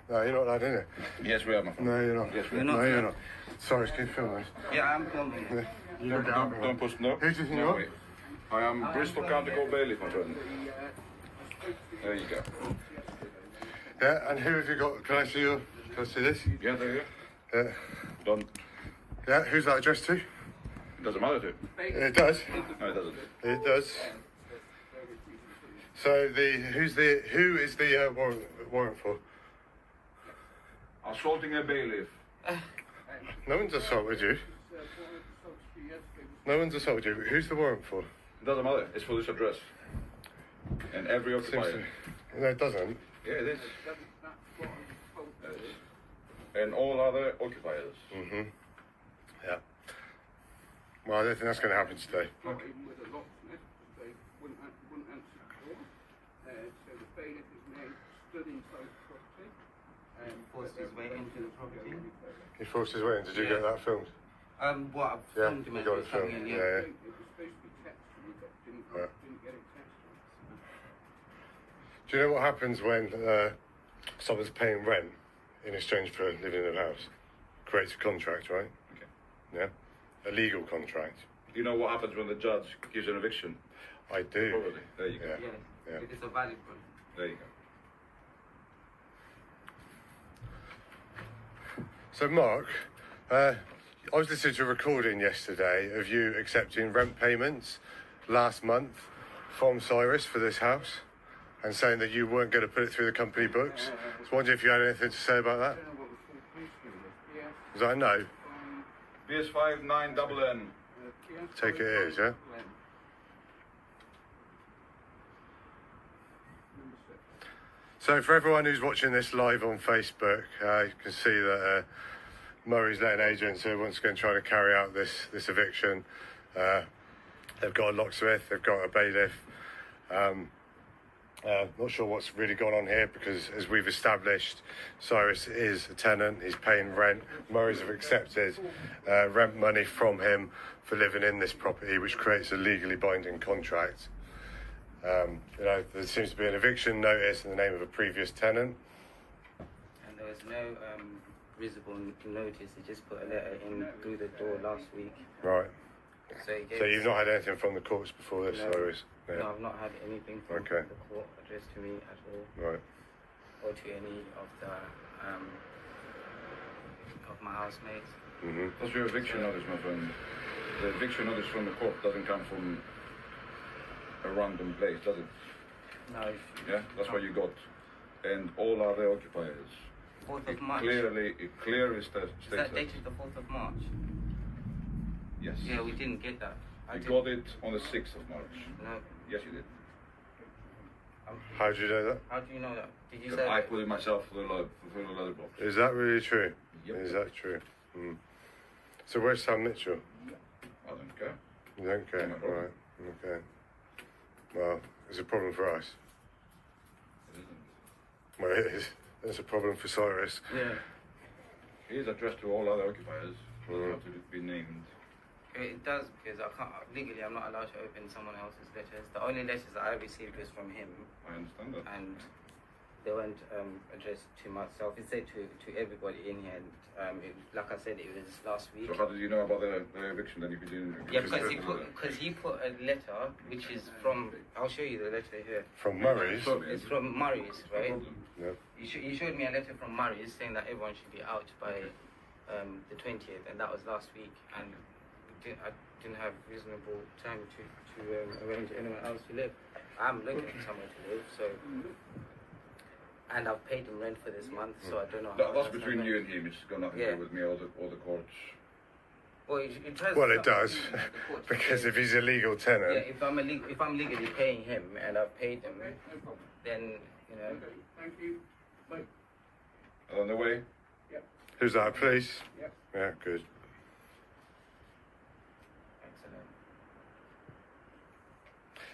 No, you're not allowed in it. Yes, we are, my friend. No, you're not. Yes, we You're are. not. No, you're not. Sorry, can you film this? Yeah, I'm filming. Yeah. You don't get out of Don't it. push, no. Who do you think you No are? way. I am Bristol County bailiff, my friend. There you go. Yeah, and who have you got? Can I see your? Can I see this? Yeah, there you Yeah. go. Done. Yeah, who's that addressed to? It doesn't matter to you. It does. No, it doesn't. It does. So who is the warrant for? Assaulting a bailiff. No one's assaulted you. No one's assaulted you. Who's the warrant for? It doesn't matter. It's for this address. And every occupier. No, it doesn't. Yeah, it is. It is. And all other occupiers. Mm-hmm. Yeah. Well, I don't think that's going to happen today. Okay. Forced his way into the property. He forced his way in. Did you get that filmed? What I've Yeah, filmed him you as got he it was coming filmed. in, Yeah, yeah. yeah. Yeah. Do you know what happens when someone's paying rent in exchange for living in a house? Creates a contract, right? Okay. Yeah. A legal contract. You know what happens when the judge gives an eviction? I do. Probably. There you go. Yeah. Yeah, Yeah. it is a valid one. There you go. So, Mark, I was listening to a recording yesterday of you accepting rent payments last month from Cyrus for this house and saying that you weren't going to put it through the company books. I was wondering if you had anything to say about that? Was that a no? BS5 9NN. Take it is, yeah? So for everyone who's watching this live on Facebook, you can see that Murray's letting agents who are once again trying to carry out this eviction. They've got a locksmith, they've got a bailiff. Not sure what's really gone on here because, as we've established, Cyrus is a tenant, he's paying rent. Murray's have accepted rent money from him for living in this property, which creates a legally binding contract. There seems to be an eviction notice in the name of a previous tenant. And there was no visible notice. He just put a letter in through the door last week. Right. So So you've not had anything from the courts before this, No. Cyrus? Yeah. No, I've not had anything from Okay. the court addressed to me at all, Right. or to any of the of my housemates. Mm-hmm. That's your eviction notice, my friend. The eviction notice from the court doesn't come from a random place, does it? No. Yeah, that's what you got. And all other occupiers. 4th of March. It clearly states Is that dated the 4th of March? Yes. Yeah, we didn't get that. You got it on the 6th of March. No. Yes, you did. How do you know that? How do you know that? Did you say I that? put it myself for the leather box. Is that really true? Yep. Is that true? Mm. So where's Sam Mitchell? I don't care. You don't care? No problem. Right. Okay. Well, it's a problem for us. It isn't. Well, it is. It's a problem for Cyrus. Yeah. It is addressed to all other occupiers. It doesn't Mhm. have to be named. It does, because I can't legally. I'm not allowed to open someone else's letters. The only letters that I received was from him, I understand that. and they weren't addressed to myself. It said to everybody in here. And like I said, it was last week. So how did you know about the eviction then if you didn't? Yeah, because he put a letter, which is from. I'll show you the letter here. From Murray's? It's from Murray's, right? Yeah. You showed me a letter from Murray's saying that everyone should be out by the 20th, and that was last week. And I didn't have reasonable time to arrange anyone else to live. I'm looking for somewhere to live, so. And I've paid him rent for this month, so I don't know. how That's much between I've you and him. It's got nothing to do with me or the courts. Well, it tries Well, to it does, the court to because pay- if he's a legal tenant. yeah, if I'm legally paying him and I've paid him, then you know. Thank you. Bye. On the way. Who's that, police? Yep. Yeah, good. Excellent.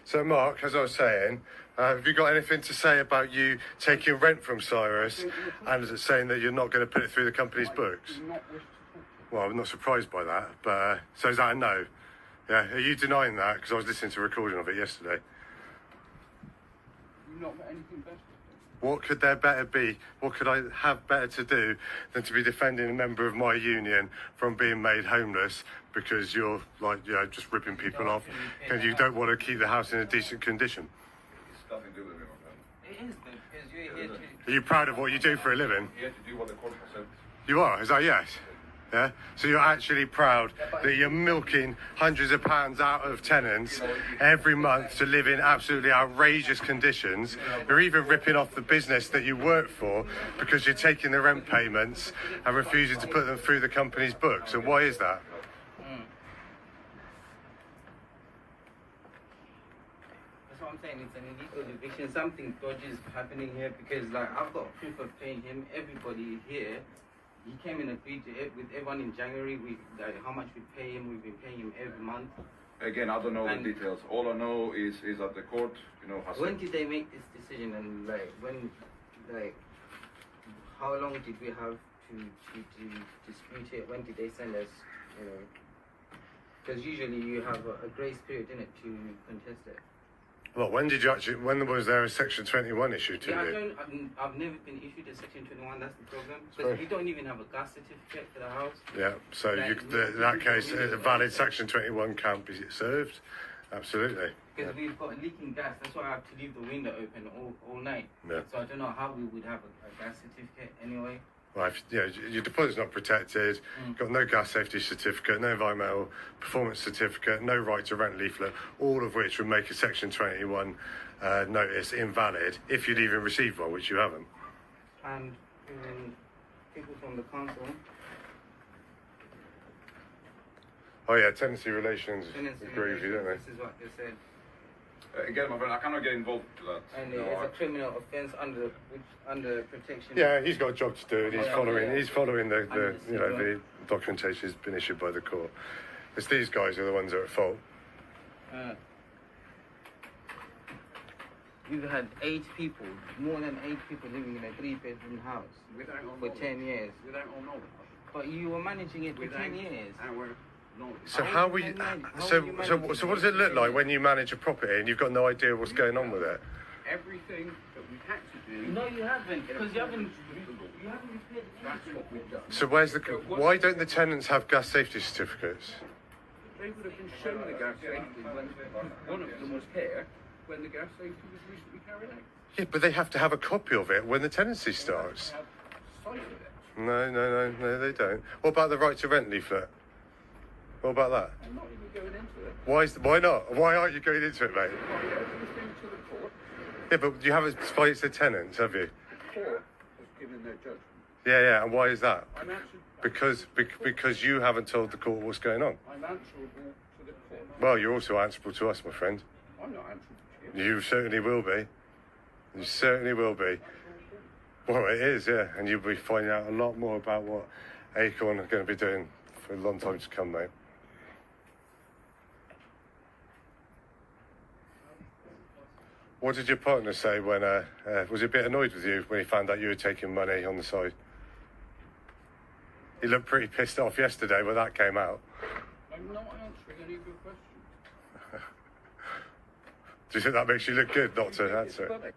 So, Mark, as I was saying, have you got anything to say about you taking rent from Cyrus and saying that you're not going to put it through the company's books? Do not wish to talk to Well, I'm not surprised by that, but so is that a no? Yeah, are you denying that? Because I was listening to a recording of it yesterday. you. You've not got anything better to What could there better be? What could I have better to do than to be defending a member of my union from being made homeless because you're like, you know, just ripping people off and you don't want to keep the house in a decent condition? It's nothing to do with it, my friend. It is, because you're here to... Are you proud of what you do for a living? You have to do what the court has said. You are? Is that yes? Yeah? So you're actually proud that you're milking hundreds of pounds out of tenants every month to live in absolutely outrageous conditions. You're even ripping off the business that you work for because you're taking the rent payments and refusing to put them through the company's books. And why is that? That's what I'm saying, it's an illegal eviction. Something dodgy is happening here because, like, I've got proof of paying him. Everybody here, he came and agreed to it with everyone in January. Like, how much we pay him, we've been paying him every month. Again, I don't know And- the details. All I know is that the court, has When said. did they make this decision, and how long did we have to dispute it? When did they send us, because usually you have a grace period in it to contest it. Well, when was there a Section 21 issue to Yeah, you? I've never been issued a Section 21, that's the problem. Sorry. Because we don't even have a gas certificate for the house. Yeah, so in that case, a valid Section 21 can't be served. Absolutely. Because we've got leaking gas, that's why I have to leave the window open all night. Yeah. So I don't know how we would have a gas certificate anyway. Well, your deposit's not protected, got no gas safety certificate, no environmental performance certificate, no right to rent leaflet, all of which would make a Section 21 notice invalid if you'd even received one, which you haven't. And people from the council, Oh yeah, tenancy relations tenancy agree with you, don't they? this is what they said. Again, my friend, I cannot get involved to that. And it's a criminal offence under protection. Yeah, he's got a job to do, and he's Yeah, following. yeah. He's following the Understood, the documentation has been issued by the court. It's these guys who are the ones that are at fault. We've had 8 people, more than 8 people living in a 3-bedroom house Without our for knowledge. 10 years. Without our knowledge. But you were managing it for Without 10 years. our knowledge. So How how would were you you? manage- how So would you so manage so what does it look like when you manage a property and you've got no idea what's going on with it? Everything that we had to do. No, you haven't, because you haven't repaired That's what we've done. So why don't the tenants have gas safety certificates? They would have been shown the gas safety when one of them was here when the gas safety was recently carried out. Yeah, but they have to have a copy of it when the tenancy starts. Have sight of it. No, they don't. What about the right to rent leaflet? What about that? I'm not even going into it. Why not? Why aren't you going into it, mate? Why everything to the court. Yeah, but you haven't spoken to the tenants, have you? The court has given their judgment. Yeah, and why is that? I'm Because you haven't told the court what's going on. I'm answerable to the court. Well, you're also answerable to us, my friend. I'm not answerable to you. You certainly will be. You certainly will be. Well, it is, yeah. And you'll be finding out a lot more about what Acorn are going to be doing for a long time to come, mate. What did your partner say when, was he a bit annoyed with you when he found out you were taking money on the side? He looked pretty pissed off yesterday when that came out. I'm not answering any of your questions. Do you think that makes you look good not to answer it? But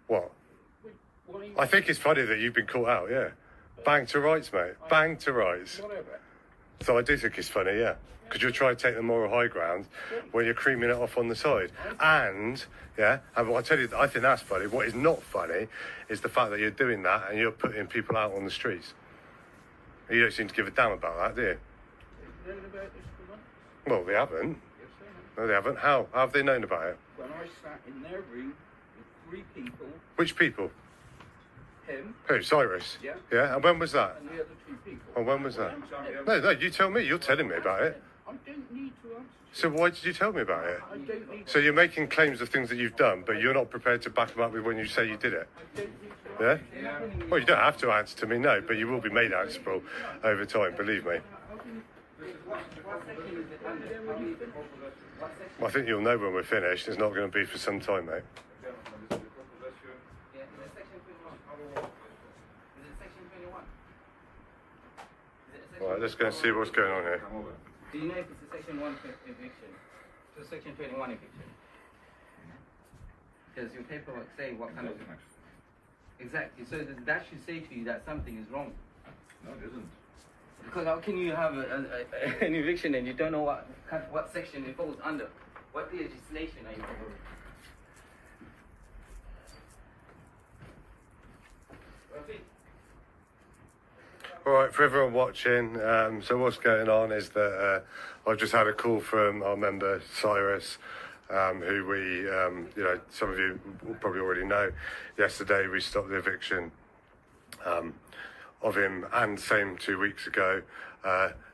What? Why? I think it's funny that you've been caught out, yeah. Bang to rights, mate. Bang to rights. Whatever. So I do think it's funny, yeah. Because you're trying to take the moral high ground when you're creaming it off on the side. And, yeah, and I tell you, I think that's funny. What is not funny is the fact that you're doing that and you're putting people out on the streets. You don't seem to give a damn about that, do you? They've known about this for months. Well, they haven't. Yes, they have. No, they haven't. How have they known about it? When I sat in their room with 3 people, Which people? him Who? Cyrus? Yeah. Yeah, and when was that? and the other 2 people. And when was that? No, you tell me. You're telling me about it. I don't need to answer. So why did you tell me about it? I don't need So you're making claims of things that you've done, but you're not prepared to back them up with when you say you did it? I don't need to Yeah? answer. Well, you don't have to answer to me, no, but you will be made answerable over time, believe me. Well, I think you'll know when we're finished. It's not going to be for some time, mate. Yeah, is it section 21? Is it section 21? Is it section Right, let's go and see what's going on here. Do you know if it's a section 1 eviction? It's a section 21 eviction. Because your paperwork say what kind of... Exactly, so that should say to you that something is wrong. No, it isn't. Because how can you have an eviction and you don't know what section it falls under? What legislation are you following? All right, for everyone watching, so what's going on is that I've just had a call from our member Cyrus, who we, some of you will probably already know. Yesterday we stopped the eviction of him, and same 2 weeks ago,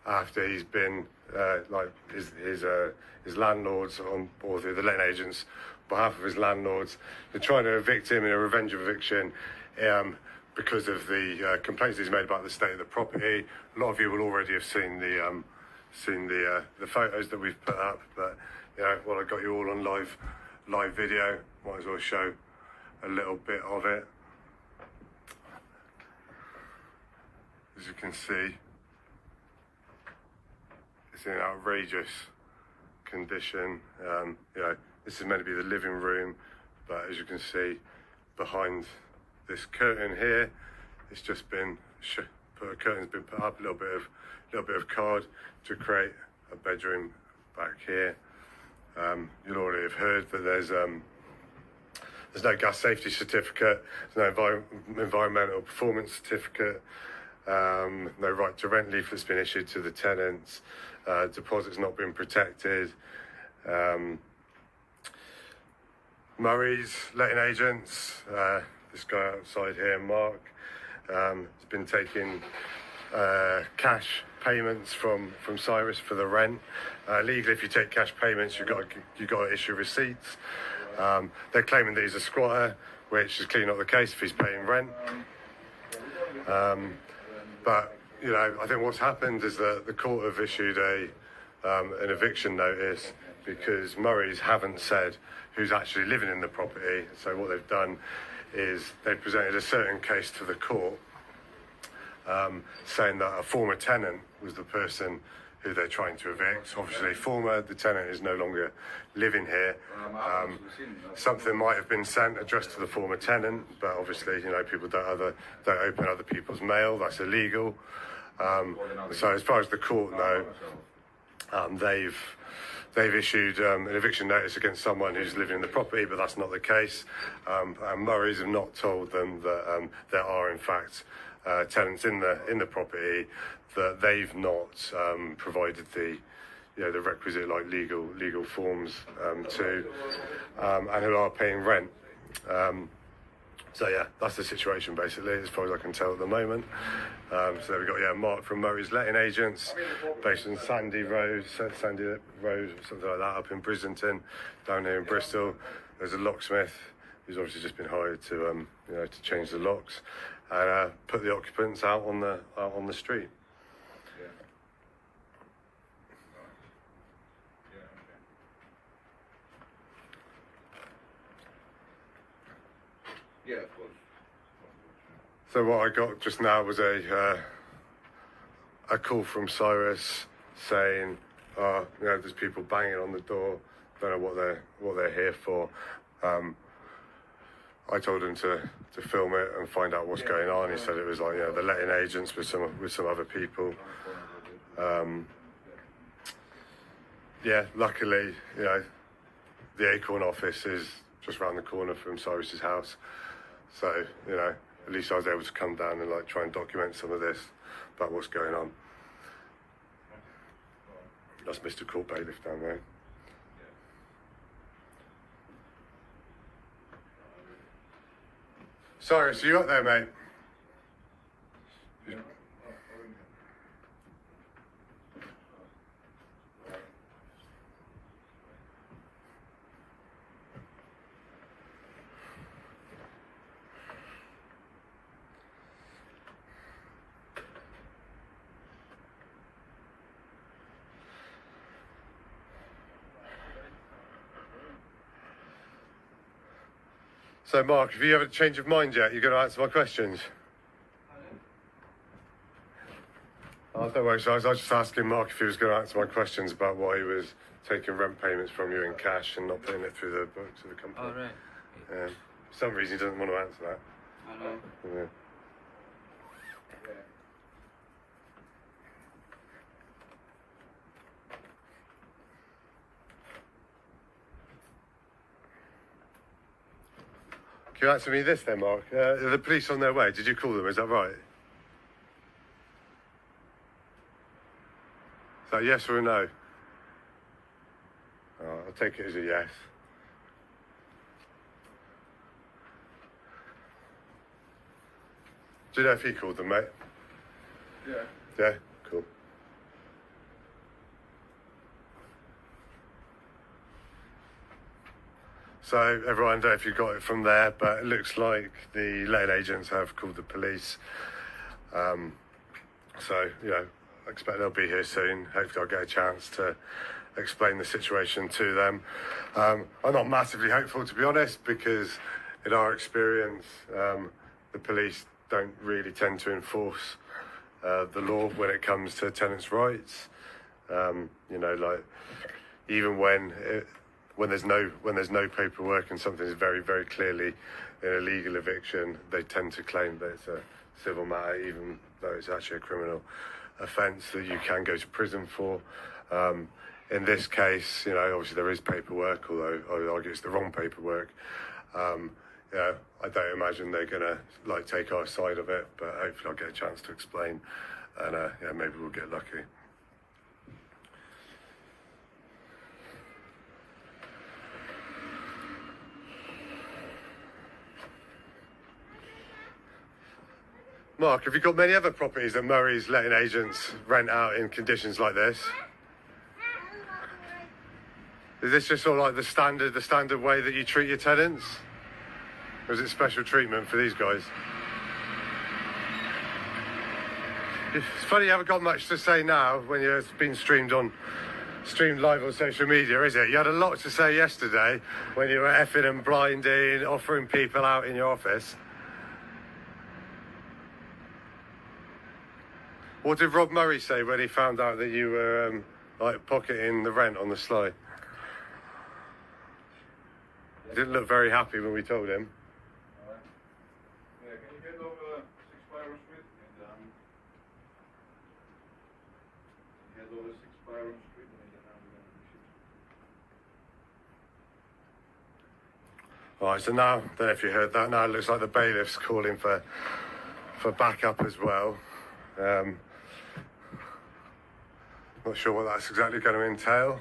after he's been his landlords or the letting agents, on behalf of his landlords, they're trying to evict him in a revenge eviction. Because of the complaints he's made about the state of the property. A lot of you will already have seen the photos that we've put up, but while I got you all on live video, might as well show a little bit of it. As you can see, it's in an outrageous condition. This is meant to be the living room, but as you can see, behind this curtain here, it's just been a curtain's been put up, a little bit of card to create a bedroom back here. You'll already have heard that there's no gas safety certificate, there's no environmental performance certificate, no right to rent leaflet's been issued to the tenants, deposits not been protected. Murray's letting agents, this guy outside here, Mark, has been taking cash payments from Cyrus for the rent. Legally, if you take cash payments, you've got to issue receipts. They're claiming that he's a squatter, which is clearly not the case if he's paying rent. But I think what's happened is that the court have issued an eviction notice because Murray's haven't said who's actually living in the property. So what they've done is they presented a certain case to the court, saying that a former tenant was the person who they're trying to evict. Obviously, the tenant is no longer living here. Something might have been sent addressed to the former tenant, but obviously, people don't open other people's mail. That's illegal. So as far as the court know, they've issued an eviction notice against someone who's living in the property, but that's not the case. And Murray's have not told them that there are in fact tenants in the property, that they've not provided the requisite legal forms to, and who are paying rent. So yeah, that's the situation basically, as far as I can tell at the moment. So we've got Mark from Murray's letting agents, based in Sandy Road, or something like that, up in Brislington, down here in Bristol. There's a locksmith who's obviously just been hired to to change the locks and put the occupants out on the street. Yeah, of course. So what I got just now was a call from Cyrus saying, there's people banging on the door. Don't know what they're here for. I told him to film it and find out what's going on. He said it was like, you know, the letting agents with some other people. Yeah, luckily, you know, the Acorn office is just round the corner from Cyrus's house. So, you know, at least I was able to come down and like try and document some of this about what's going on. That's Mr. Court Bailiff down there. Cyrus, are you up there, mate? So, Mark, have you had a change of mind yet? You're going to answer my questions? Oh, don't worry, so I was just asking Mark if he was going to answer my questions about why he was taking rent payments from you in cash and not putting it through the books of the company. Oh, right. Yeah. For some reason, he doesn't want to answer that. I know. Yeah. Can you answer me this then, Mark? Are the police on their way? Did you call them? Is that right? Is that yes or a no? Oh, I'll take it as a yes. Do you know if he called them, mate? Yeah. Yeah? Cool. So everyone, I don't know if you got it from there, but it looks like the letting agents have called the police. So, you know, I expect they'll be here soon. Hopefully I'll get a chance to explain the situation to them. I'm not massively hopeful, to be honest, because in our experience, the police don't really tend to enforce the law when it comes to tenants' rights. You know, like, even when there's no paperwork and something is very, very clearly an illegal eviction, they tend to claim that it's a civil matter, even though it's actually a criminal offence that you can go to prison for. In this case, you know, obviously there is paperwork, although I would argue it's the wrong paperwork. Yeah, I don't imagine they're gonna like take our side of it, but hopefully I'll get a chance to explain, and yeah, maybe we'll get lucky. Mark, have you got many other properties that Murray's letting agents rent out in conditions like this? Is this just sort of like the standard way that you treat your tenants? Or is it special treatment for these guys? It's funny you haven't got much to say now when you're being streamed live on social media, is it? You had a lot to say yesterday when you were effing and blinding, offering people out in your office. What did Rob Murray say when he found out that you were like pocketing the rent on the sly? He didn't look very happy when we told him. Alright. Yeah, can you get over 6 Byron Street? And get over 6 Byron Street and then Alright, so now, don't know if you heard that, now it looks like the bailiff's calling for backup as well. Not sure what that's exactly going to entail.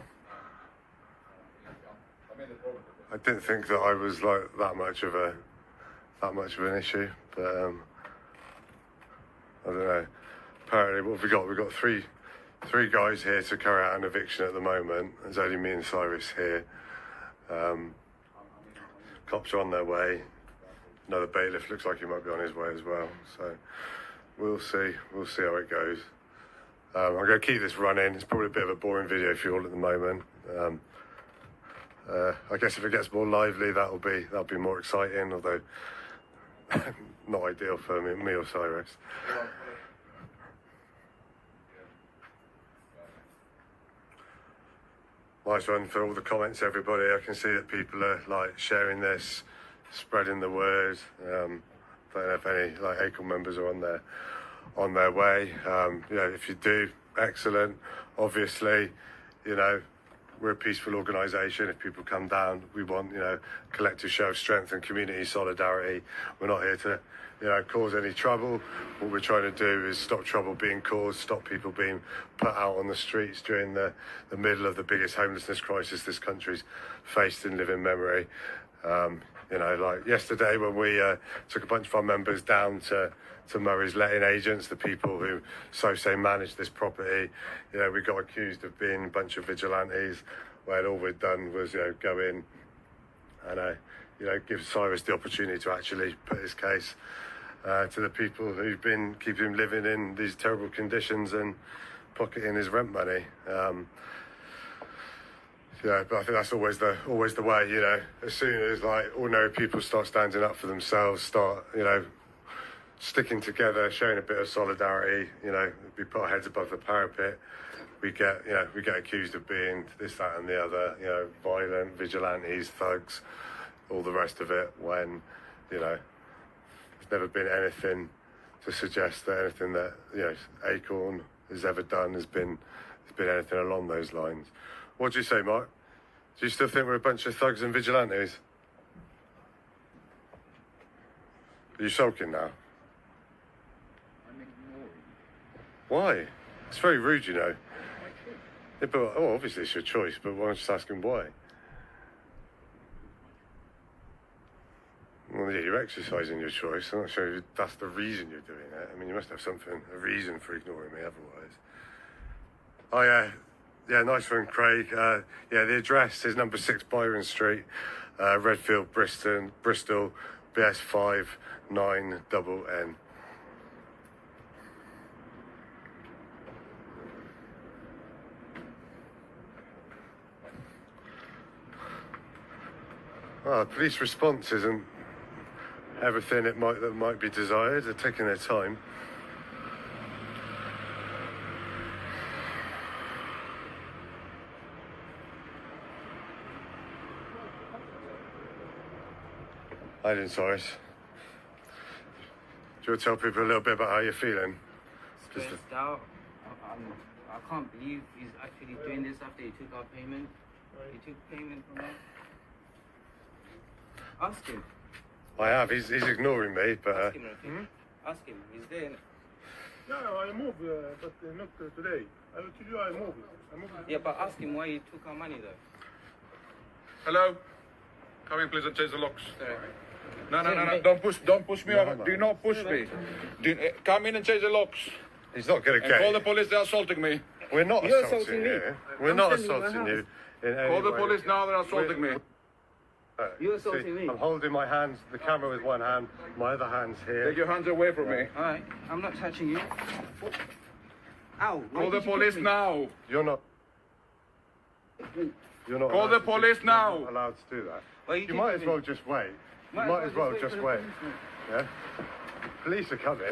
I didn't think that I was like that much of an issue, but I don't know. Apparently, what have we got? We've got three guys here to carry out an eviction at the moment. There's only me and Cyrus here. Cops are on their way. Another bailiff looks like he might be on his way as well. So we'll see how it goes. I'm going to keep this running. It's probably a bit of a boring video for you all at the moment. I guess if it gets more lively, that'll be more exciting. Although not ideal for me or Cyrus. Nice one for all the comments, everybody. I can see that people are like sharing this, spreading the word. Don't know if any like Acorn members are on their way. You know, if you do, excellent. Obviously, you know, we're a peaceful organisation. If people come down, we want, you know, collective show of strength and community solidarity. We're not here to, you know, cause any trouble. What we're trying to do is stop trouble being caused, stop people being put out on the streets during the middle of the biggest homelessness crisis this country's faced in living memory. You know, like yesterday when we took a bunch of our members down to Murray's letting agents, the people who so say manage this property, you know, we got accused of being a bunch of vigilantes, when all we'd done was, you know, go in and, you know, give Cyrus the opportunity to actually put his case to the people who've been keeping him living in these terrible conditions and pocketing his rent money. Yeah, but I think that's always the way, you know. As soon as like ordinary people start standing up for themselves, start, you know, sticking together, showing a bit of solidarity, you know, we put our heads above the parapet, we get accused of being this, that and the other, you know, violent, vigilantes, thugs, all the rest of it, when, you know, there's never been anything to suggest that anything that, you know, Acorn has ever done has been anything along those lines. What do you say, Mark? Do you still think we're a bunch of thugs and vigilantes? Are you sulking now? I'm ignoring. Why? It's very rude, you know. Yeah, but obviously it's your choice, but why don't you just ask him why? Well, yeah, you're exercising your choice. I'm not sure if that's the reason you're doing it. I mean, you must have a reason for ignoring me otherwise. Oh, yeah. Yeah, nice one, Craig. Yeah, the address is number 6 Byron Street, Redfield, Bristol, BS5 9NN. Well, police response isn't everything that might be desired. They're taking their time. I didn't, Cyrus. Do you want to tell people a little bit about how you're feeling? Stressed out. I can't believe he's actually doing this after he took our payment. He took payment from us. Ask him. I have. He's ignoring me, but... Ask him, Rafiq. Ask him. He's there. No, I moved, but not today. I will tell you I moved. Yeah, but ask him why he took our money, though. Hello? Come in, please, and change the locks. Sorry. No, don't push me over. Do not push me. Come in and change the locks. He's not going to And get call it. the police, they're assaulting me. We're not You're assaulting assaulting you. me. We're I'm not standing in my assaulting you. house. In any Call the way. police now, they're assaulting me. You're assaulting me. I'm holding my hands, the camera with one hand, my other hand's here. Take your hands away from me. Alright, I'm not touching you. Ow. why Call the did you police push me? now. You're not Call allowed the to police you're now. not allowed to do that. Why are You you might kicking as well me? just wait. You Might might as well for just the wait. policeman. Yeah? Police are coming.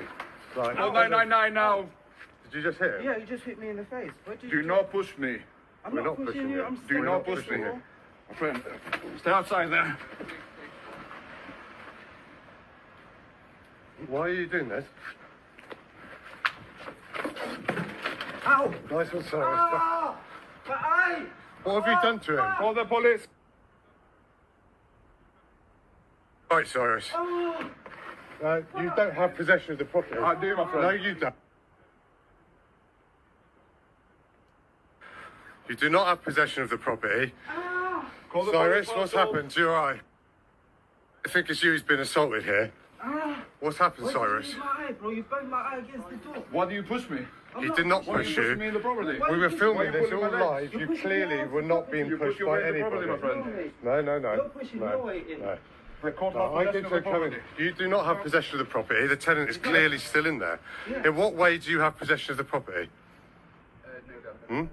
Right. Call 999 now. Did you just hear him? Yeah, you just hit me in the face. What did Do you not push me. I'm We're not not pushing pushing you. you. I'm Do standing not up for push me. you. My friend, stay outside there. Why are you doing this? Ow! Nice one, sir. Ah! My eye! What have you done to him? Call the police. Right, Cyrus. Oh! You don't have possession of the property. I do, my friend. No, you don't. You do not have possession of the property. Ah! Call the Cyrus, police. what's happened? You alright? I think it's you who's been assaulted here. Ah! What's happened, Why Cyrus? did you hit my eye, bro? You banged my eye against the door. Why do you push me? He did not Why are push you pushing me you. in the property? Why- We were Why filming are you this pulling all my legs? live. You're You pushing clearly me off were the not property. being You push pushed your by way in the property, anybody. my friend. No. You're pushing no, your way in. No. The court No, has I possession get of to the come in. property. You do not have possession of the property. The tenant is clearly still in there. Yeah. In what way do you have possession of the property? No,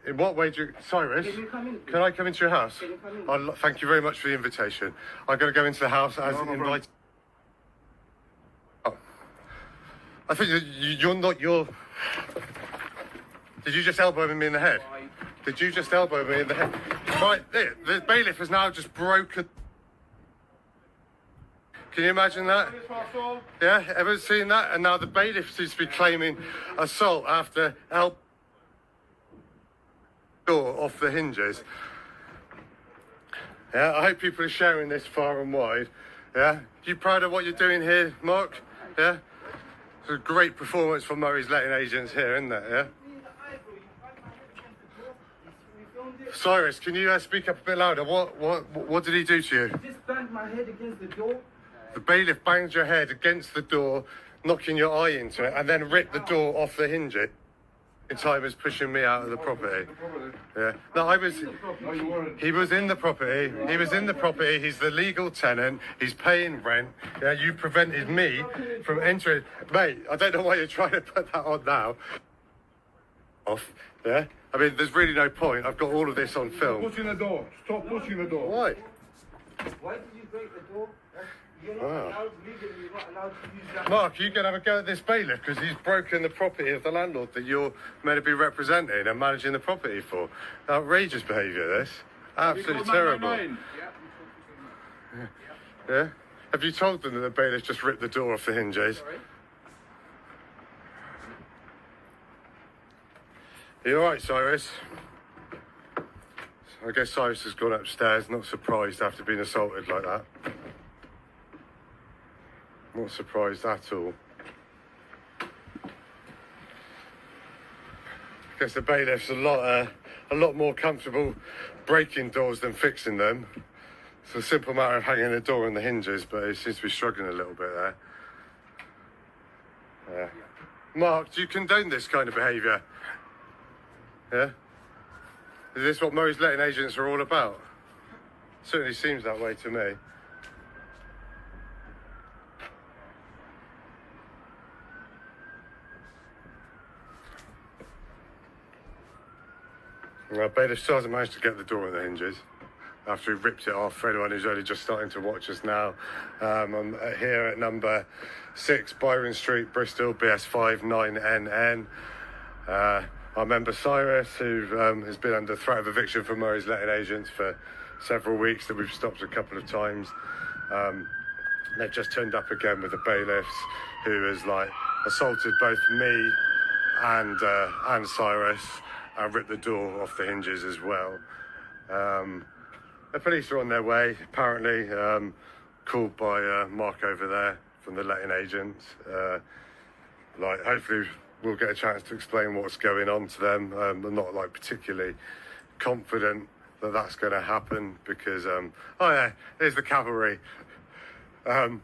In what way do you... Cyrus, Can you come in? can I come into your house? Can you come in? Thank you very much for the invitation. I'm going to go into the house as No, no invited. Oh. I think you're not... Did you just elbow me in the head? Did you just elbow me in the head? Right, the bailiff has now just broken. Can you imagine that? Yeah, ever seen that? And now the bailiff seems to be claiming assault after help door off the hinges. Yeah, I hope people are sharing this far and wide. Yeah, you proud of what you're doing here, Mark? Yeah, it's a great performance from Murray's letting agents here, isn't it? Yeah. Cyrus, can you speak up a bit louder? What did he do to you? Just banged my head against the door. The bailiff banged your head against the door, knocking your eye into it, and then ripped the door off the hinges. In time is pushing me out of the property. Yeah. No, I was. He was in the property. He was in the property. He's the legal tenant. He's paying rent. Yeah. You prevented me from entering. Mate, I don't know why you're trying to put that on now. Off. Yeah. I mean, there's really no point. I've got all of this on film. Pushing the door. Stop pushing the door. Why? Why did you break the door? You're not allowed, legally, you're not allowed to use that. Mark, you can have a go at this bailiff because he's broken the property of the landlord that you're meant to be representing and managing the property for. Outrageous behaviour, this. Absolutely terrible. Yeah? Have you told them that the bailiff just ripped the door off the hinges? Are you alright, Cyrus? I guess Cyrus has gone upstairs, not surprised after being assaulted like that. Not surprised at all. I guess the bailiff's a lot more comfortable breaking doors than fixing them. It's a simple matter of hanging the door on the hinges, but he seems to be struggling a little bit there. Yeah. Mark, do you condone this kind of behaviour? Yeah? Is this what Murray's letting agents are all about? Certainly seems that way to me. Well, bailiff still hasn't managed to get the door on the hinges after he ripped it off. For anyone who's only just starting to watch us now, I'm here at number 6 Byron Street, Bristol, BS5 9NN. Our member Cyrus, who has been under threat of eviction from Murray's letting agents for several weeks, that we've stopped a couple of times. They've just turned up again with the bailiffs, who has assaulted both me and Cyrus, and ripped the door off the hinges as well. The police are on their way, apparently, called by Mark over there from the letting agents. Hopefully we'll get a chance to explain what's going on to them. I'm not particularly confident that that's going to happen because, oh yeah, there's the cavalry. I'm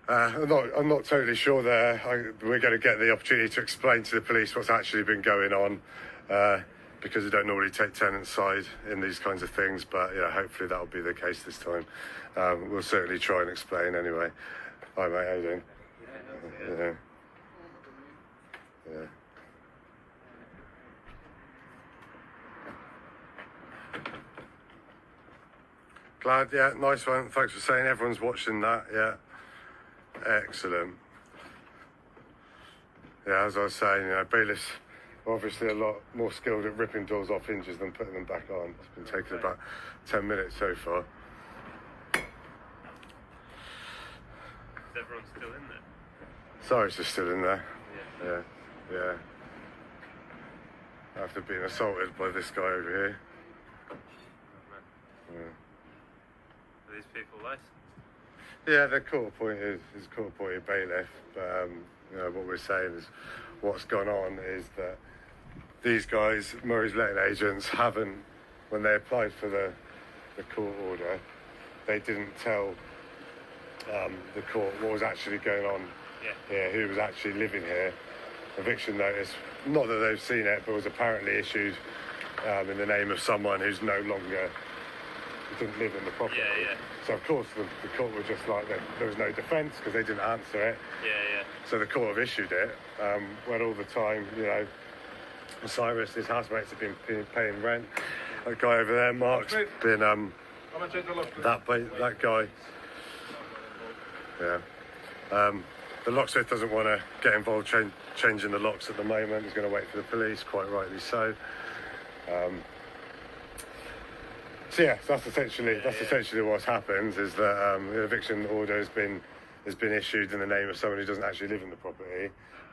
not totally sure there. We're going to get the opportunity to explain to the police what's actually been going on because they don't normally take tenants' side in these kinds of things, but yeah, hopefully that'll be the case this time. We'll certainly try and explain anyway. Hi mate, how you doing? Yeah. Yeah. Glad, yeah, nice one. Thanks for saying everyone's watching that, yeah. Excellent. Yeah, as I was saying, bailiffs are obviously a lot more skilled at ripping doors off hinges than putting them back on. It's been taking about 10 minutes so far. Is everyone still in there? Cyrus is still in there. Yeah. After being assaulted by this guy over here. Yeah. Are these people licensed? Yeah, they're court-appointed. He's a court-appointed bailiff. But what we're saying is, what's gone on is that these guys, Murray's letting agents, haven't, when they applied for the court order, they didn't tell the court what was actually going on here, who was actually living here. Eviction notice, not that they've seen it, but was apparently issued in the name of someone who's no longer, who didn't live in the property. So of course the court was just like, there was no defence because they didn't answer it. So the court have issued it, when all the time, Cyrus, his housemates have been paying rent. That guy over there, Mark's been, that guy. Yeah. The locksmith doesn't want to get involved changing the locks at the moment. He's going to wait for the police, quite rightly so. So yeah, so that's essentially what's happened. Is that the eviction order has been issued in the name of someone who doesn't actually live in the property.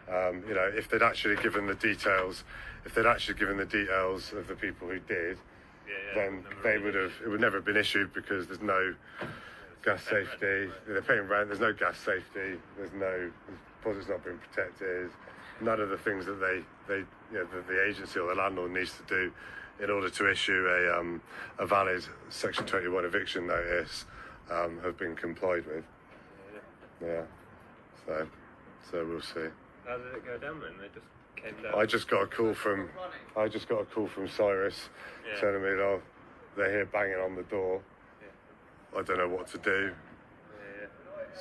You know, if they'd actually given the details, of the people who did, then they would have. It would never have been issued because there's no gas safety. They're paying rent. There's no gas safety. There's no deposits not being protected. None of the things that the agency or the landlord needs to do in order to issue a valid Section 21 eviction notice have been complied with. Yeah. So we'll see. How did it go down then? They just came down. I just got a call from Cyrus telling me that they're here banging on the door. Yeah. I don't know what to do. Yeah.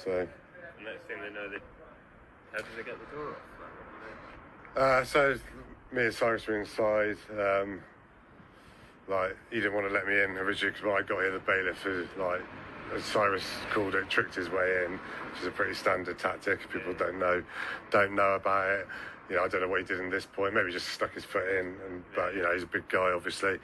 So. The next thing they know, how did they get the door off? So me and Cyrus were inside. Like he didn't want to let me in originally because when I got here, the bailiff, as Cyrus called it, tricked his way in, which is a pretty standard tactic. People don't know about it. You know, I don't know what he did in this point. Maybe just stuck his foot in, but you know, he's a big guy, obviously.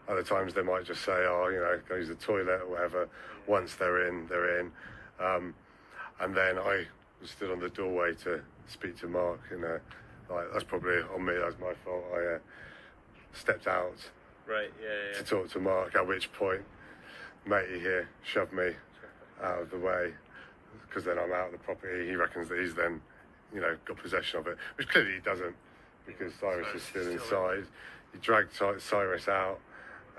Other times they might just say, "Oh, you know, go use the toilet or whatever." Once they're in, they're in. And then I was stood on the doorway to speak to Mark, and that's probably on me. That's my fault. I stepped out to talk to Mark. At which point, matey here shoved me out of the way because then I'm out of the property. He reckons that he's then, you know, got possession of it, which clearly he doesn't because Cyrus is still inside. He dragged Cyrus out.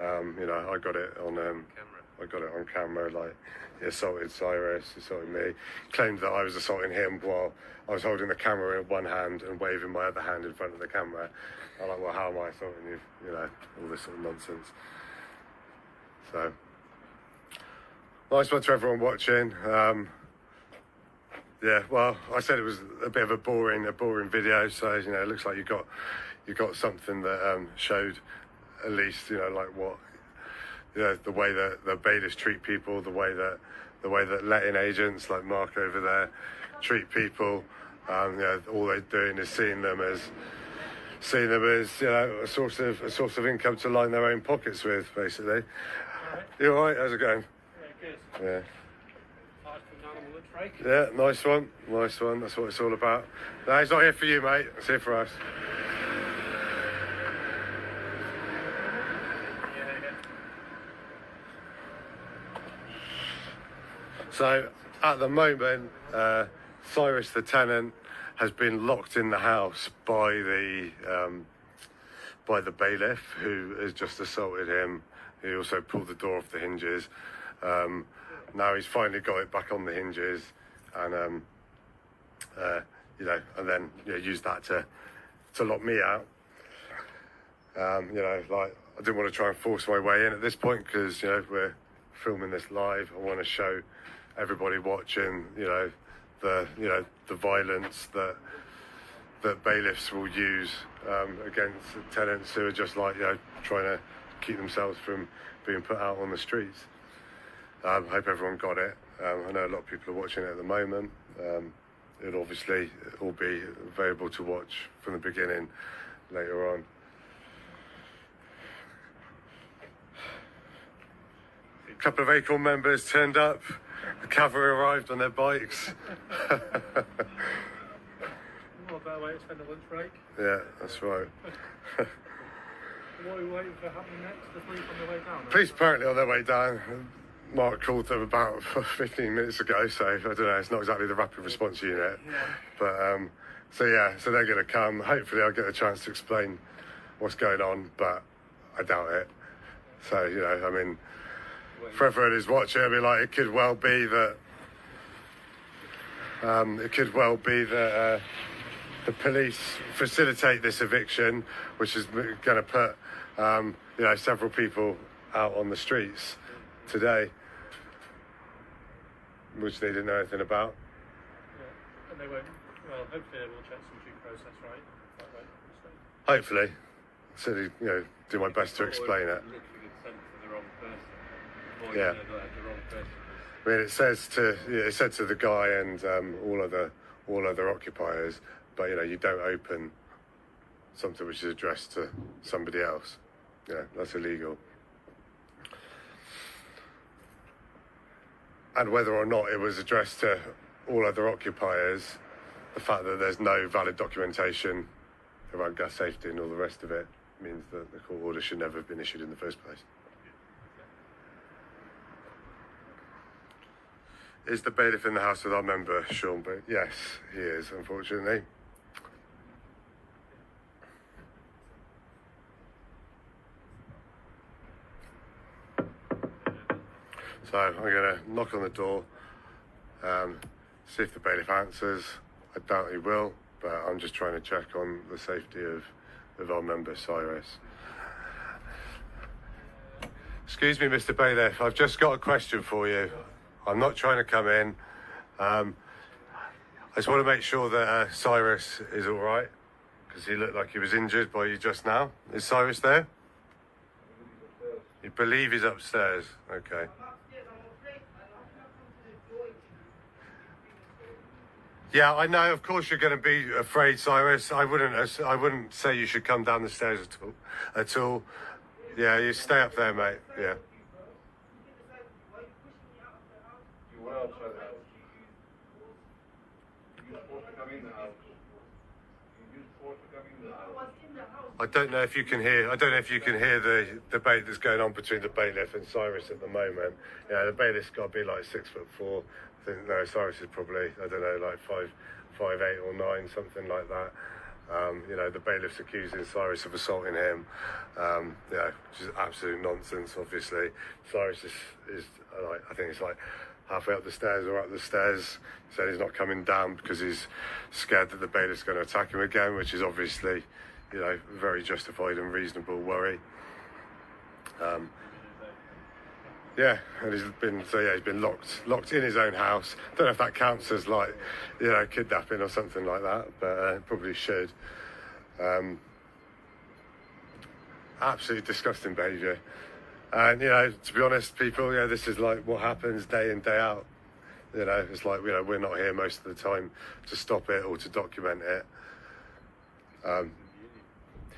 You know, I got it on camera. Like he assaulted Cyrus, assaulted me. He claimed that I was assaulting him while I was holding the camera in one hand and waving my other hand in front of the camera. I'm like, well, how am I assaulting you? You know, all this sort of nonsense. So, nice one to everyone watching. Yeah, well, I said it was a bit of a boring video. So you know, it looks like you got something that showed at least, you know, like what, you know, the way that the bailiffs treat people, the way that letting agents like Mark over there treat people. You know, all they're doing is seeing them as you know, a source of income to line their own pockets with, basically. Alright. You all right? How's it going? Yeah, good. Yeah. Nice from down on the lunch break. Yeah, nice one. That's what it's all about. No, he's not here for you, mate. It's here for us. So at the moment, Cyrus the tenant has been locked in the house by the bailiff, who has just assaulted him. He also pulled the door off the hinges. Now he's finally got it back on the hinges, and you know, and then use that to lock me out. You know, like I didn't want to try and force my way in at this point because you know we're filming this live. I want to show everybody watching, you know, the violence that bailiffs will use against tenants who are just like, you know, trying to keep themselves from being put out on the streets. I hope everyone got it. I know a lot of people are watching it at the moment. It'll obviously all be available to watch from the beginning later on. A couple of Acorn members turned up. The cavalry arrived on their bikes. What a better way to spend a lunch break. Yeah, that's right. What are we waiting for happening next? The police on their way down? Police apparently on their way down. Mark called them about 15 minutes ago, so I don't know, it's not exactly the rapid response unit. Yeah. But, so they're going to come. Hopefully I'll get a chance to explain what's going on, but I doubt it. So, you know, I mean, for everyone who's watching, I mean, like, it could well be that the police facilitate this eviction, which is going to put, you know, several people out on the streets today, which they didn't know anything about. Yeah. And they won't, well, hopefully they will check some due process, right? That way, so. Hopefully. So, you know, do my best to explain it. Literally sent to the wrong person. Or, Yeah. you know, the wrong person. I mean, it said to the guy and all other occupiers, but you know, you don't open something which is addressed to somebody else. Yeah, that's illegal. and whether or not it was addressed to all other occupiers, the fact that there's no valid documentation around gas safety and all the rest of it means that the court order should never have been issued in the first place. Is the bailiff in the house with our member, Sean? But yes, he is, unfortunately. So I'm going to knock on the door, see if the bailiff answers. I doubt he will, but I'm just trying to check on the safety of our member, Cyrus. Excuse me, Mr. Bailiff, I've just got a question for you. I'm not trying to come in. I just want to make sure that Cyrus is all right, because he looked like he was injured by you just now. Is Cyrus there? You believe he's upstairs? Okay. Yeah, I know. Of course, you're going to be afraid, Cyrus. I wouldn't say you should come down the stairs at all. Yeah, you stay up there, mate. Yeah. You were outside the house. You're supposed to come in the house. You're supposed to come in the house. I don't know if you can hear. I don't know if you can hear the debate that's going on between the bailiff and Cyrus at the moment. Yeah, the bailiff's got to be like 6'4". I think no, Cyrus is probably, I don't know, like 5'8" or 9", something like that. You know, the bailiff's accusing Cyrus of assaulting him. Yeah, which is absolute nonsense. Obviously, Cyrus is like, I think it's like halfway up the stairs or up the stairs. He said he's not coming down because he's scared that the bailiff's going to attack him again, which is obviously, you know, very justified and reasonable worry. Yeah, and he's been locked in his own house. Don't know if that counts as like, you know, kidnapping or something like that, but probably should. Absolutely disgusting behaviour. And, you know, to be honest, people, you know, this is like what happens day in, day out. You know, it's like, you know, we're not here most of the time to stop it or to document it.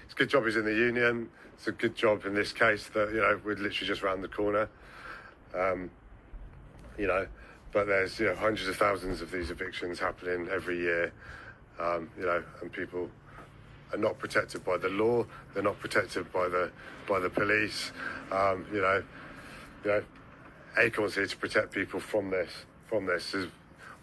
It's a good job he's in the union. It's a good job in this case that, you know, we're literally just round the corner. You know, but there's, you know, hundreds of thousands of these evictions happening every year. You know, and people are not protected by the law. They're not protected by the police. You know, Acorn's here to protect people from this. This is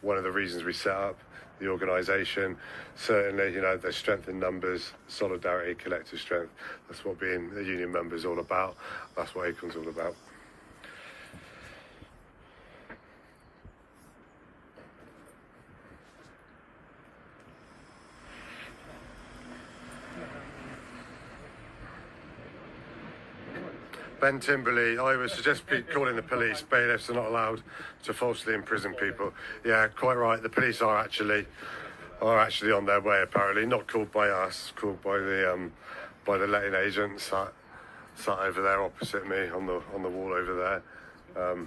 one of the reasons we set up the organisation. Certainly, you know, there's strength in numbers, solidarity, collective strength. That's what being a union member is all about. That's what Acorn's all about. Ben Timberley, I would suggest calling the police. Bailiffs are not allowed to falsely imprison people. Yeah, quite right. The police are actually on their way. Apparently, not called by us, called by the letting agent sat over there opposite me on the wall over there.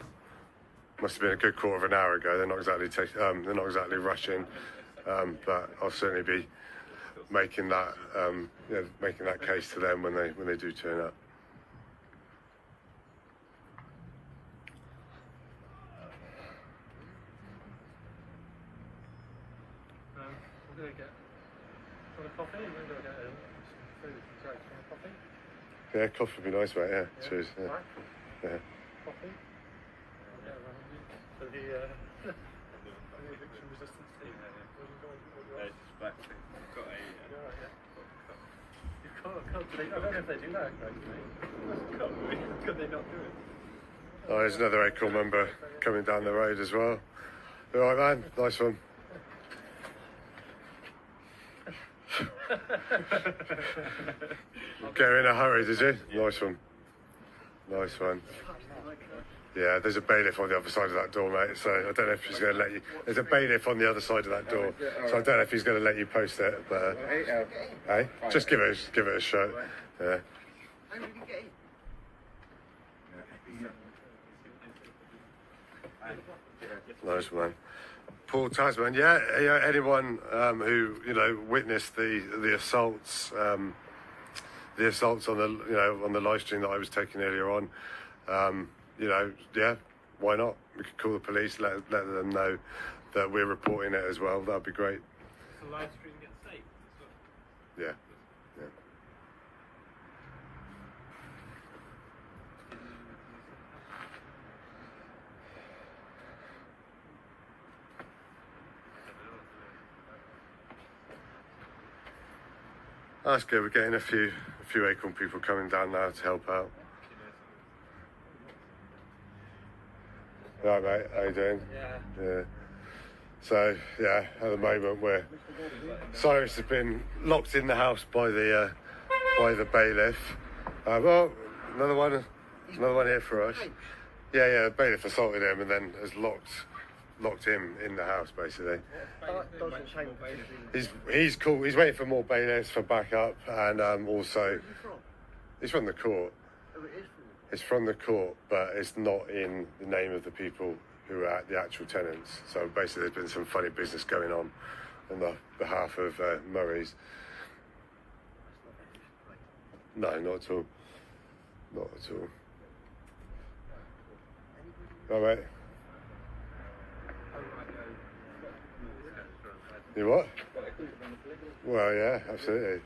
Must have been a good quarter of an hour ago. They're not exactly rushing, but I'll certainly be making that case to them when they do turn up. We're going to get a coffee and then go get some food. Sorry, a coffee? Yeah, coffee would be nice, mate. Yeah, cheers. Yeah. Right. Yeah. Coffee. So the eviction resistance team. Just back to, got a. You've got I don't know if they do that actually. Could they not do it? Oh, there's another Acorn member coming down the road as well. All right, man. Nice one. Get in a hurry, did you? Nice one. Nice one. Yeah, there's a bailiff on the other side of that door, mate, so I don't know if he's going to let you... There's a bailiff on the other side of that door, so I don't know if he's going to let you post it, but... Hey? Just give it a shot. Yeah. Nice one. Paul Tasman, yeah. Anyone who witnessed the assaults, on the live stream that I was taking earlier on, why not? We could call the police, let them know that we're reporting it as well. That'd be great. Does the live stream get saved? Yeah, yeah. That's good. We're getting a few Acorn people coming down now to help out. Right, mate. How you doing? Yeah. So yeah, at the moment Cyrus has been locked in the house by the bailiff. Well, another one here for us. Yeah. The bailiff assaulted him and then has locked him in the house basically. He's cool. He's waiting for more bailiffs for backup, and also he's from the court. It's from the court, but it's not in the name of the people who are the actual tenants. So basically, there's been some funny business going on the behalf of Murray's. No, not at all. Not at all. All right. You what? Well, yeah, absolutely.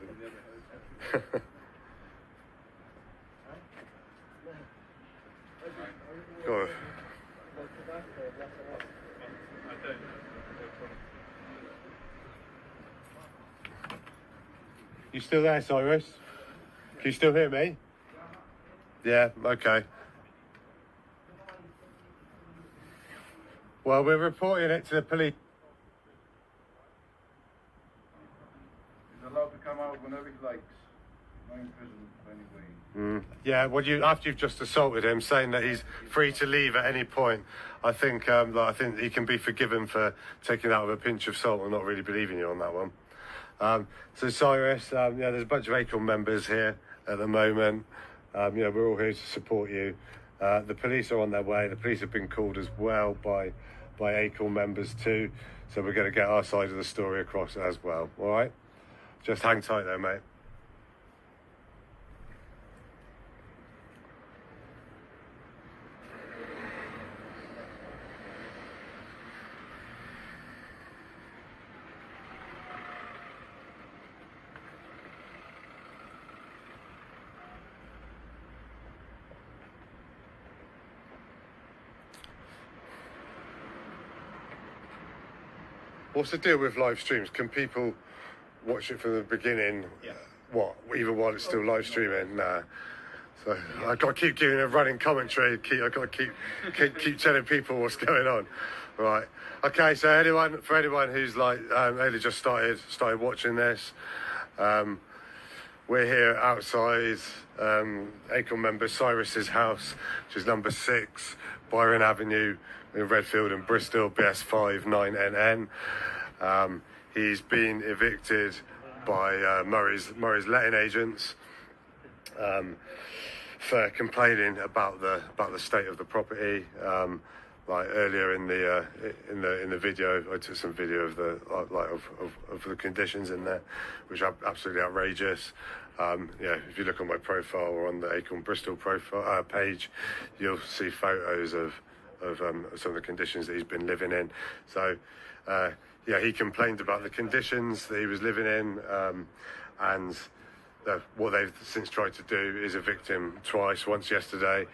Go on. You still there, Cyrus? Can you still hear me? Yeah, okay. Well, we're reporting it to the police. He's allowed to come out whenever he likes. Not in prison anyway. Yeah, well, after you've just assaulted him, saying that he's free to leave at any point, I think he can be forgiven for taking that with a pinch of salt and not really believing you on that one. So Cyrus, there's a bunch of Acorn members here at the moment. We're all here to support you. The police are on their way. The police have been called as well by Acorn members too. So we're going to get our side of the story across as well. All right, just hang tight there, mate. What's the deal with live streams? Can people watch it from the beginning? Yeah. What? Even while it's still live streaming? Nah. So I've got to keep giving a running commentary. I've got to keep telling people what's going on. Right. Okay. So for anyone who's only just started watching this, we're here outside Acorn member Cyrus's house, which is number 6, Byron Avenue in Redfield and Bristol, BS5 9NN. He's been evicted by Murray's letting agents for complaining about the state of the property. Earlier in the video, I took some video of the conditions in there, which are absolutely outrageous. If you look on my profile or on the Acorn Bristol profile page, you'll see photos of some of the conditions that he's been living in. So he complained about the conditions that he was living in, and what they've since tried to do is evict him twice, once yesterday,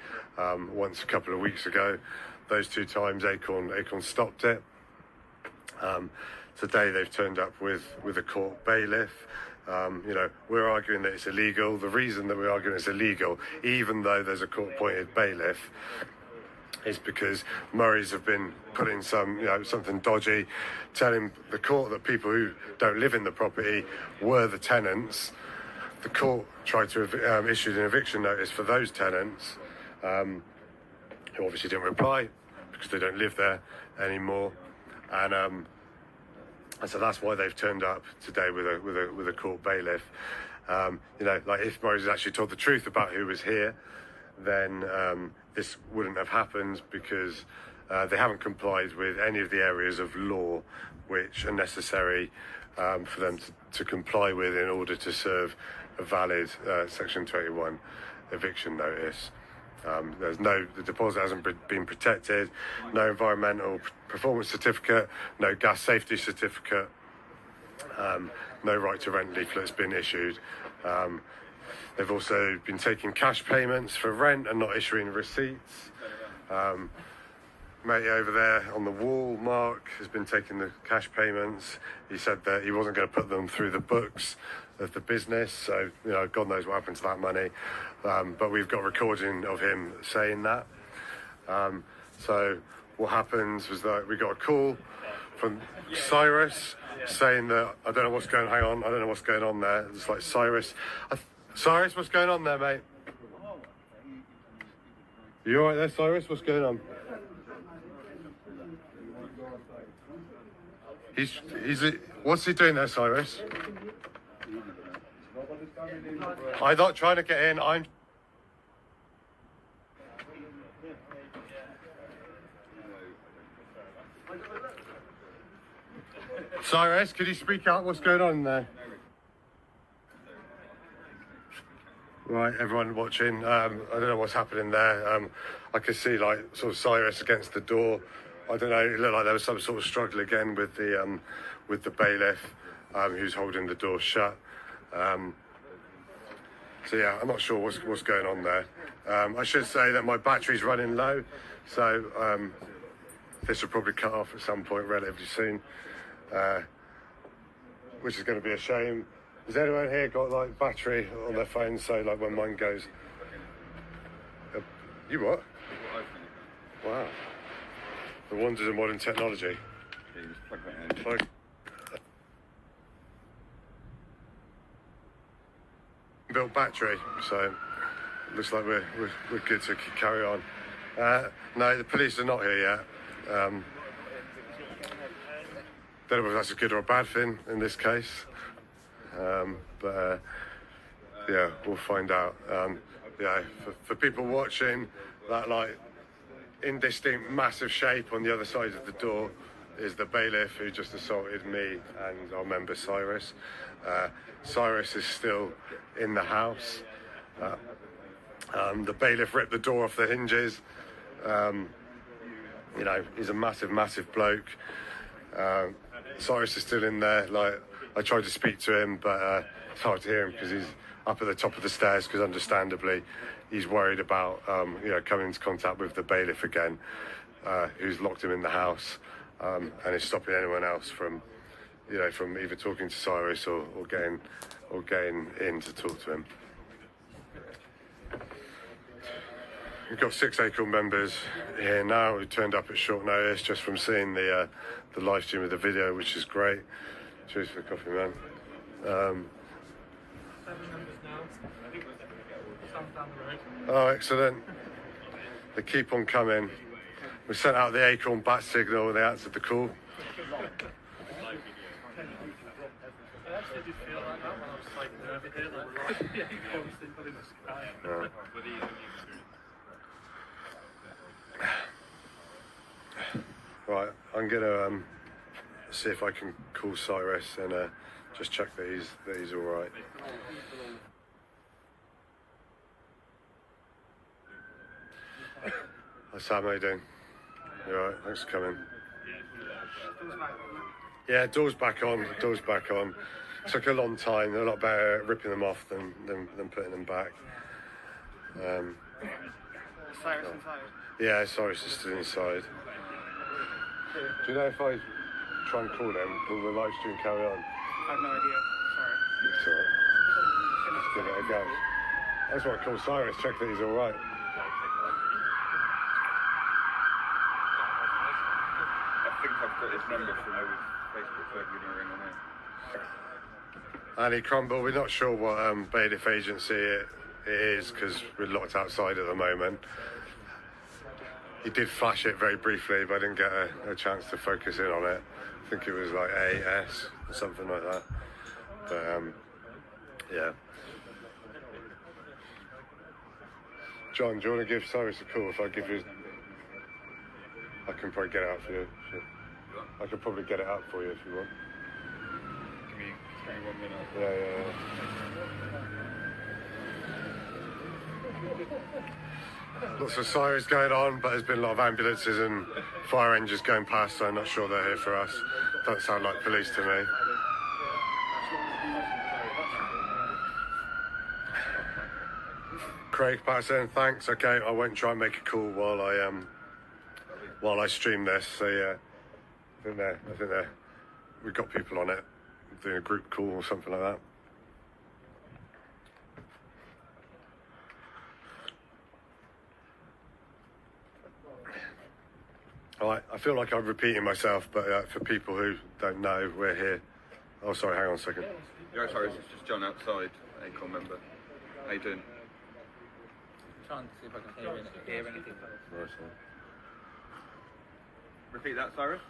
once a couple of weeks ago. Those 2 times Acorn stopped it. Today they've turned up with a court bailiff. We're arguing that it's illegal. The reason that we're arguing it's illegal, even though there's a court-appointed bailiff, is because Murray's have been putting something dodgy, telling the court that people who don't live in the property were the tenants. The court tried to issue an eviction notice for those tenants, who obviously didn't reply because they don't live there anymore, and so that's why they've turned up today with a court bailiff. If Murray's actually told the truth about who was here, then this wouldn't have happened, because they haven't complied with any of the areas of law which are necessary for them to comply with in order to serve a valid Section 21 eviction notice. The deposit hasn't been protected, no environmental performance certificate, no gas safety certificate, no right to rent leaflet's been issued. They've also been taking cash payments for rent and not issuing receipts. Mate over there on the wall, Mark, has been taking the cash payments. He said that he wasn't going to put them through the books of the business, so God knows what happened to that money. But we've got recording of him saying that. So what happened was that we got a call from Cyrus saying that I don't know what's going on there. It's like Cyrus, what's going on there, mate? You all right there, Cyrus? What's going on? What's he doing there, Cyrus? I'm not trying to get in. Cyrus, could you speak out? What's going on there? Right, everyone watching, I don't know what's happening there. I could see like sort of Cyrus against the door. I don't know, it looked like there was some sort of struggle again with the bailiff who's holding the door shut. So yeah, I'm not sure what's going on there. I should say that my battery's running low, so this will probably cut off at some point relatively soon, which is going to be a shame. Has anyone here got like battery on their phone, so like when mine goes? You what? Wow. The wonders of modern technology. Yeah, you just plug that in. Built battery, so looks like we're good to carry on. No, the police are not here yet. Don't know if that's a good or a bad thing in this case, but yeah, we'll find out. Yeah, for people watching, that like indistinct massive shape on the other side of the door is the bailiff who just assaulted me and our member Cyrus. Cyrus is still in the house. The bailiff ripped the door off the hinges. He's a massive bloke. Cyrus is still in there. Like, I tried to speak to him, but it's hard to hear him because he's up at the top of the stairs, because understandably he's worried about coming into contact with the bailiff again, who's locked him in the house, and is stopping anyone else from either talking to Cyrus or getting in to talk to him. We've got 6 Acorn members here now who turned up at short notice just from seeing the live stream of the video, which is great. Cheers for the coffee, man. 7 members now. Some down the road. Oh, excellent. They keep on coming. We sent out the Acorn bat signal and they answered the call. I actually did feel like that when I was cycling over here, like the acorns thing in the sky. Right, I'm gonna see if I can call Cyrus and just check that he's all right. Hi Sam, how you doing? You all right? Thanks for coming. Yeah, door's back on. Took a long time. They're a lot better ripping them off than putting them back. Cyrus inside. Yeah, Cyrus is still inside. Do you know if I try and call them, will the live stream carry on? I have no idea. Sorry. It's all right. Let's give it a go. I just want to call Cyrus, check that he's all right. I think I've got his number from over Facebook, so give me a ring on it. Annie Crumble, we're not sure what bailiff agency it is because we're locked outside at the moment. He did flash it very briefly, but I didn't get a chance to focus in on it. I think it was like AS or something like that. But yeah. John, do you want to give Cyrus a call? If I give you, I can probably get it out for you. I could probably get it out for you if you want. Give me 1 minute. Yeah. lots of sirens going on, but there's been a lot of ambulances and fire engines going past, so I'm not sure they're here for us. Don't sound like police to me. Craig Patterson, thanks. Okay, I won't try and make a call while I stream this. So yeah, I think we've got people on it, doing a group call or something like that. Alright, I feel like I'm repeating myself, but for people who don't know, we're here. Oh, sorry, hang on a second. Yeah, sorry, it's just John outside, Acorn member. How you doing? Trying to see if I can hear anything. Nice one. Repeat that, Cyrus.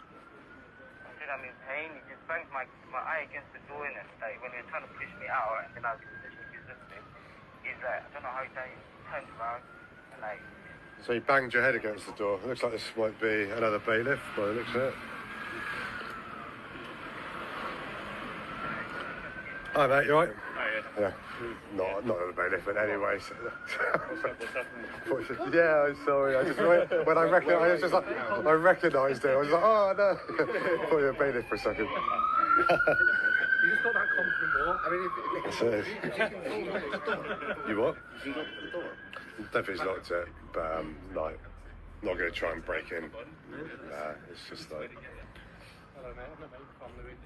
I'm in pain. He just banged my eye against the door in it. Like when he was trying to push me out, and then I was literally resisting. He's like, I don't know how he turned around, and like. So you banged your head against the door. It looks like this might be another bailiff by the looks of it. Hi mate, you alright? Yeah. Not another bailiff, but anyway. So. Yeah, I'm sorry. I just when I recognised, I recognised it. I was like, oh no. I thought you were a bailiff for a second. You just got that confident walk. I mean, You what? Definitely locked it, but like, not going to try and break in. It's just like. hello mate, I'm not making fun of it.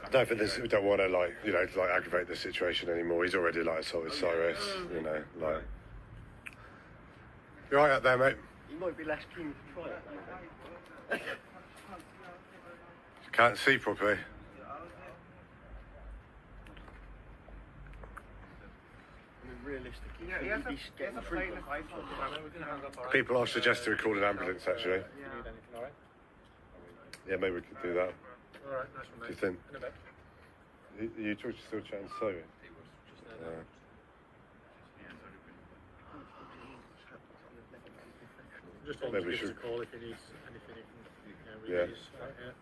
I don't think we don't want to like aggravate the situation anymore. He's already like assaulted Cyrus, like. You alright out there, mate? You might be less keen to try it. Can't see properly. Realistically, Yeah, you'd be getting treatment. I know we're going to hang up, alright? People are suggesting we call an ambulance actually. If you need anything, alright? Yeah, maybe we could do that. Alright, nice one, Do you mate. think? In a bit. You still chatting to Sophie? Just told Maybe him we to give us a should- call if he needs anything he can Yeah. release. Right, yeah.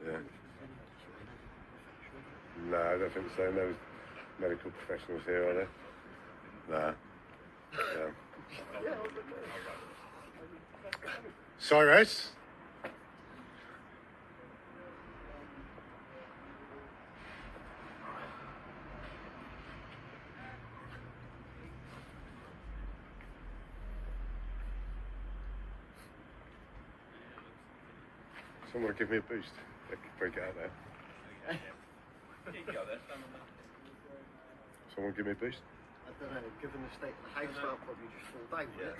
Yeah. No, I don't think so. No medical professionals here, are there? Nah. Yeah. Cyrus? Someone give me a boost. I could break it out there. Someone give me a boost. I don't know, given the state of the house, I'll probably just fall down. Yeah.